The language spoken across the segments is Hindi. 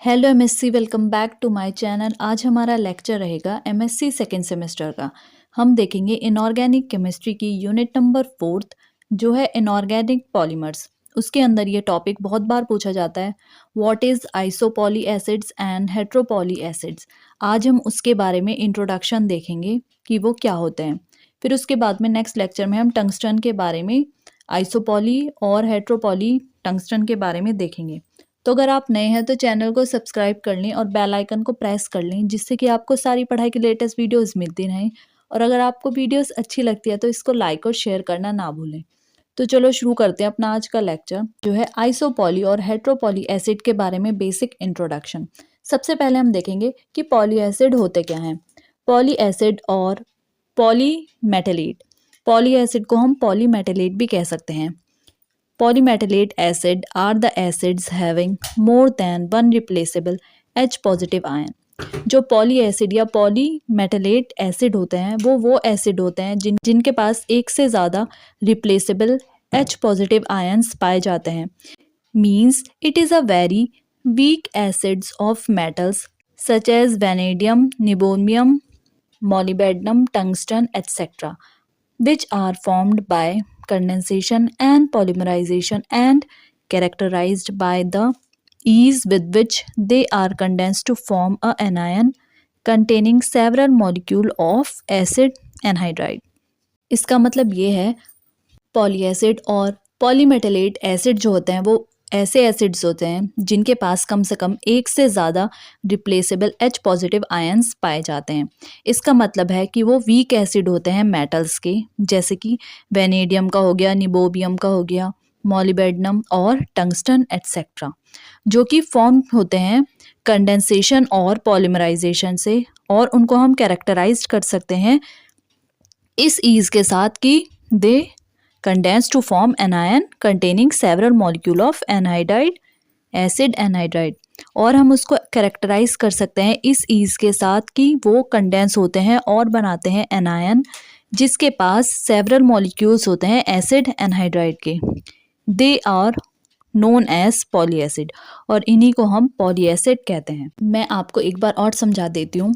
Hello MSc, welcome back to my channel. आज हमारा लेक्चर रहेगा एमएससी सेकेंड सेमेस्टर का। हम देखेंगे इनऑर्गेनिक केमिस्ट्री की यूनिट नंबर 4 जो है इनऑर्गेनिक पॉलीमर्स। उसके अंदर ये टॉपिक बहुत बार पूछा जाता है, what is isopoly acids and heteropoly acids. आज हम उसके बारे में इंट्रोडक्शन देखेंगे कि वो क्या होते हैं। फिर उसके बाद में नेक्स्ट लेक्चर में हम टंगस्टन के बारे में, आइसोपॉली और हेट्रोपॉली टंगस्टन के बारे में देखेंगे। तो अगर आप नए हैं तो चैनल को सब्सक्राइब कर लें और बेल आइकन को प्रेस कर लें, जिससे कि आपको सारी पढ़ाई की लेटेस्ट वीडियोस मिलती रहें। और अगर आपको वीडियोस अच्छी लगती है तो इसको लाइक और शेयर करना ना भूलें। तो चलो शुरू करते हैं अपना आज का लेक्चर, जो है आइसोपॉली और हेट्रोपॉली एसिड के बारे में बेसिक इंट्रोडक्शन। सबसे पहले हम देखेंगे कि पॉली एसिड होते क्या हैं। पॉली एसिड और पॉलीमेटेलेट। पॉली एसिड को हम पॉलीमेटेलेट भी कह सकते हैं। Polymetallate acid are the acids having more than one replaceable H positive ion। जो पॉली एसिड या पॉलीमेटेलेट एसिड होते हैं वो एसिड होते हैं जिनके पास एक से ज़्यादा रिप्लेसेबल H पॉजिटिव आयंस पाए जाते हैं। Means it is a very weak acids of metals such as vanadium, niobium, molybdenum, tungsten, etc., which are formed by condensation and polymerization and characterized by the ease with which they are condensed to form a anion containing several molecules of acid anhydride। इसका मतलब ये है, पॉली एसिड और पॉलीमेटेलेट एसिड जो होते हैं वो ऐसे एसिड्स होते हैं जिनके पास कम से कम एक से ज़्यादा रिप्लेसेबल H पॉजिटिव आयंस पाए जाते हैं। इसका मतलब है कि वो वीक एसिड होते हैं मेटल्स के, जैसे कि वेनेडियम का हो गया, निबोबियम का हो गया, मॉलिब्डेनम और टंगस्टन एटसेट्रा, जो कि फॉर्म होते हैं कंडेंसेशन और पॉलीमराइजेशन से। और उनको हम कैरेक्टराइज कर सकते हैं इस ईज के साथ कि दे condense to form anion containing several molecule of anhydride acid anhydride। और हम उसको कैरेक्टराइज कर सकते हैं इस ईज के साथ कि वो कंडेंस होते हैं और बनाते हैं एनायन जिसके पास सेवरल मॉलिक्यूल्स होते हैं एसिड एनहाइड्राइड के। They are known as poly acid, और इन्हीं को हम पॉली एसिड कहते हैं। मैं आपको एक बार और समझा देती हूँ।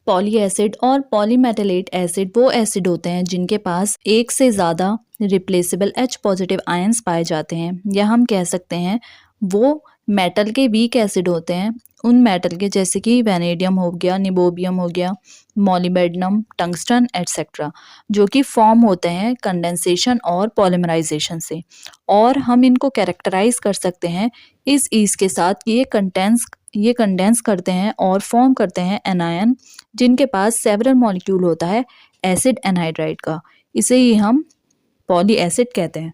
पॉली एसिड और पॉलीमेटेलेट एसिड वो एसिड होते हैं जिनके पास एक से ज़्यादा रिप्लेसेबल H पॉजिटिव आयंस पाए जाते हैं, या हम कह सकते हैं वो मेटल के वीक एसिड होते हैं। उन मेटल के जैसे कि वेनेडियम हो गया, निबोबियम हो गया, मॉलिब्डेनम, टंगस्टन एटसेट्रा, जो कि फॉर्म होते हैं कंडेंसेशन और पॉलीमराइजेशन से। और हम इनको कैरेक्टराइज कर सकते हैं इस ईज के साथ कि ये कंडेंस करते हैं और फॉर्म करते हैं एनायन जिनके पास सेवरल मॉलिक्यूल होता है एसिड एनहाइड्राइड का। इसे ही हम पॉली एसिड कहते हैं।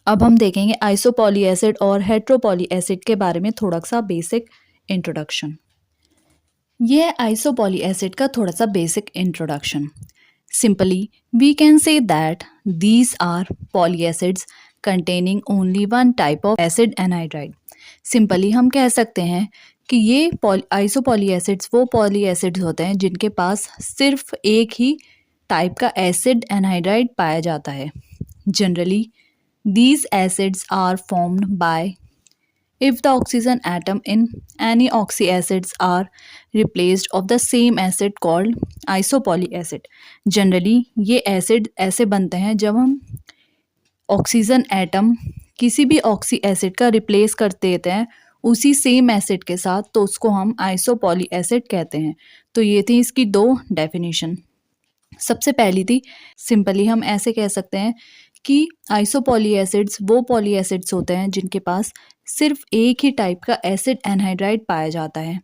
अब हम देखेंगे आइसोपॉली एसिड और हेट्रोपॉली एसिड के बारे में थोड़ा सा बेसिक इंट्रोडक्शन। ये है आइसोपॉली एसिड का थोड़ा सा basic introduction. Simply we can say that these are poly acids containing only one type of acid anhydride. Simply हम कह सकते हैं कि ये आइसोपॉली एसिड्स वो पॉली एसिड्स होते हैं जिनके पास सिर्फ एक ही टाइप का एसिड एनहाइड्राइड पाया जाता है। Generally these acids are formed by if the oxygen atom in any oxy acids are replaced of the same acid called isopoly acid। Generally ये एसिड ऐसे बनते हैं जब हम ऑक्सीजन एटम किसी भी ऑक्सी एसिड का रिप्लेस कर देते हैं उसी सेम एसिड के साथ, तो उसको हम आइसोपॉली एसिड कहते हैं। तो ये थी इसकी दो डेफिनेशन। सबसे पहली थी, सिंपली हम ऐसे कह सकते हैं कि आइसोपॉली एसिड्स वो पॉली एसिड्स होते हैं जिनके पास सिर्फ एक ही टाइप का एसिड एनहाइड्राइड पाया जाता है।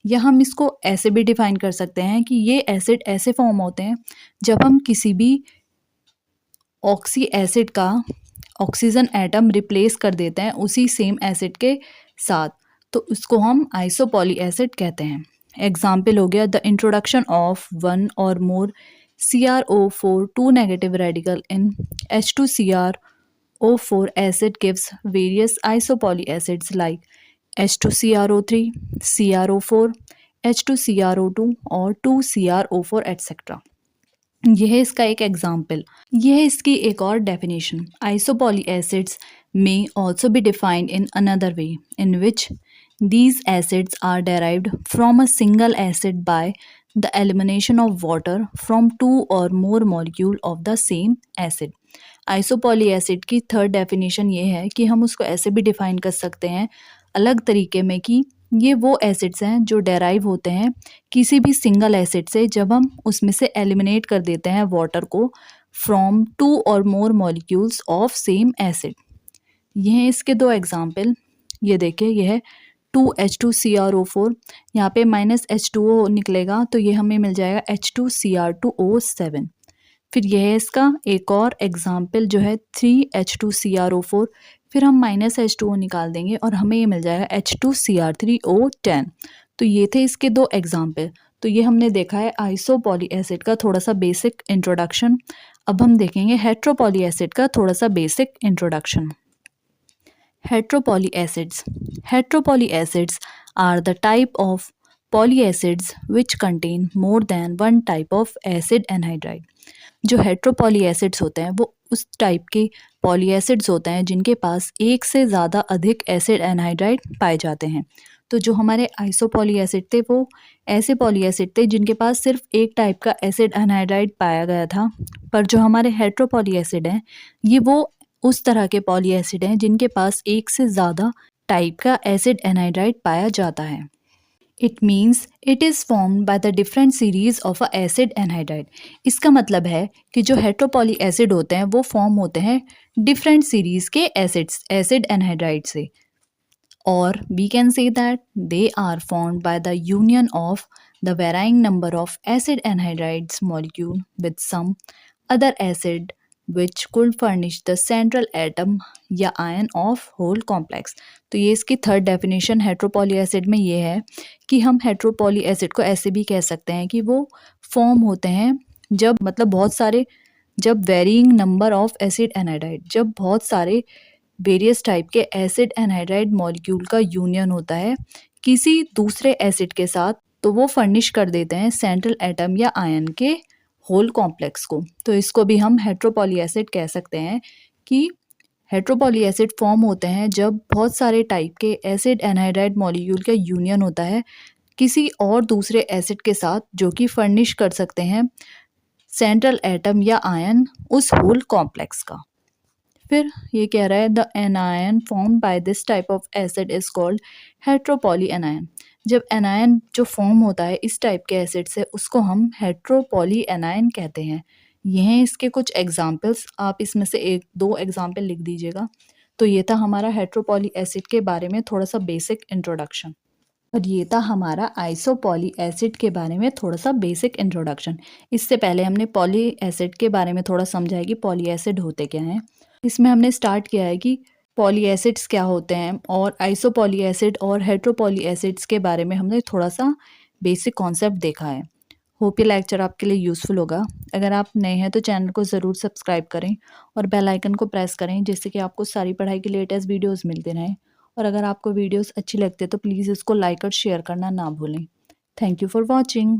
या हम इसको ऐसे भी डिफाइन कर सकते हैं कि ये एसिड ऐसे फॉर्म होते हैं जब हम किसी भी ऑक्सी एसिड का ऑक्सीजन एटम रिप्लेस कर देते हैं उसी सेम एसिड के साथ, तो उसको हम आइसोपॉली एसिड कहते हैं। एग्जाम्पल हो गया द इंट्रोडक्शन ऑफ वन और मोर CrO4 2 negative radical in H2CrO4 acid gives various isopoly acids like H2CrO3, CrO4, H2CrO2 और 2CrO4 etc। यह है इसका एक एग्जाम्पल। यह है इसकी एक और definition. Isopoly acids may also be defined in another way in which These acids are derived from a single acid by the elimination of water from two or more molecule of the same acid. Isopoly acid की थर्ड डेफिनेशन ये है कि हम उसको ऐसे भी डिफाइन कर सकते हैं अलग तरीके में कि ये वो एसिड्स हैं जो डेराइव होते हैं किसी भी सिंगल एसिड से जब हम उसमें से एलिमिनेट कर देते हैं वाटर को फ्रॉम टू और मोर मॉलिक्यूल्स ऑफ सेम एसिड। ये हैं इसके दो एग्जाम्पल। ये देखिए, ये है 2H2CrO4, यहाँ पे -H2O निकलेगा तो ये हमें मिल जाएगा H2Cr2O7। फिर यह है इसका एक और एग्जाम्पल जो है 3H2CrO4, फिर हम -H2O निकाल देंगे और हमें ये मिल जाएगा H2Cr3O10। तो ये थे इसके दो एग्जाम्पल। तो ये हमने देखा है आइसोपॉली एसिड का थोड़ा सा बेसिक इंट्रोडक्शन। अब हम देखेंगे हेट्रोपॉली एसिड का थोड़ा सा basic introduction. Heteropoly acids. Heteropoly acids are the type of polyacids which contain more than one type of acid anhydride. जो हेट्रोपॉली एसिड्स होते हैं वो उस टाइप के पॉली एसिड्स होते हैं जिनके पास एक से ज़्यादा अधिक एसिड एनहाइड्राइड पाए जाते हैं। तो जो हमारे आइसोपॉली एसिड थे वो ऐसे पॉली एसिड थे जिनके पास सिर्फ एक टाइप का एसिड एनहाइड्राइड पाया गया था। पर जो हमारे हेट्रोपॉली एसिड हैं ये वो उस तरह के पॉली एसिड हैं जिनके पास एक से ज़्यादा टाइप का एसिड एनहाइड्राइड पाया जाता है। It means it is formed by the different series of a acid anhydride. इसका मतलब है कि जो हेट्रोपॉली एसिड होते हैं वो फॉर्म होते हैं डिफरेंट सीरीज के एसिड एनहाइड्राइड से, और we can say that they are formed by the union of the varying number of acid anhydrides molecule with some other acid which could furnish the central atom या आयन ऑफ होल कॉम्प्लेक्स। तो ये इसकी थर्ड डेफिनेशन हेट्रोपॉली एसिड में ये है कि हम हेट्रोपॉली एसिड को ऐसे भी कह सकते हैं कि वो फॉर्म होते हैं जब मतलब बहुत सारे जब varying number of acid anhydride जब बहुत सारे वेरियस टाइप के एसिड एनहाइड्राइड मॉलिक्यूल का यूनियन होता है किसी दूसरे एसिड के साथ, तो वो फर्निश कर देते हैं सेंट्रल एटम या आयन के होल कॉम्प्लेक्स को। तो इसको भी हम हेट्रोपॉली एसिड कह सकते हैं कि हेट्रोपॉली एसिड फॉर्म होते हैं जब बहुत सारे टाइप के एसिड एनहाइड्राइड मॉलिक्यूल का यूनियन होता है किसी और दूसरे एसिड के साथ जो कि फर्निश कर सकते हैं सेंट्रल एटम या आयन उस होल कॉम्प्लेक्स का। फिर ये कह रहा है the anion form by this type of acid is called heteropoly anion. जब एनायन जो फॉर्म होता है इस टाइप के एसिड से उसको हम हेट्रोपॉली एनायन कहते हैं। ये हैं इसके कुछ एग्जाम्पल्स, आप इसमें से एक दो एग्जाम्पल लिख दीजिएगा। तो ये था हमारा हेट्रोपॉली एसिड के बारे में थोड़ा सा बेसिक इंट्रोडक्शन, और ये था हमारा आइसोपॉली एसिड के बारे में थोड़ा सा बेसिक इंट्रोडक्शन। इससे पहले हमने पॉली एसिड के बारे में थोड़ा समझा है कि पॉली एसिड होते क्या हैं। इसमें हमने स्टार्ट किया है कि पॉली एसिड्स क्या होते हैं और आइसोपॉली एसिड और हेट्रोपॉली एसिड्स के बारे में हमने थोड़ा सा बेसिक कॉन्सेप्ट देखा है। होप ये लेक्चर आपके लिए यूज़फुल होगा। अगर आप नए हैं तो चैनल को ज़रूर सब्सक्राइब करें और बेल आइकन को प्रेस करें जिससे कि आपको सारी पढ़ाई की लेटेस्ट वीडियोस मिलते रहें। और अगर आपको वीडियोस अच्छी लगती है तो प्लीज़ इसको लाइक और शेयर करना ना भूलें। Thank you for watching.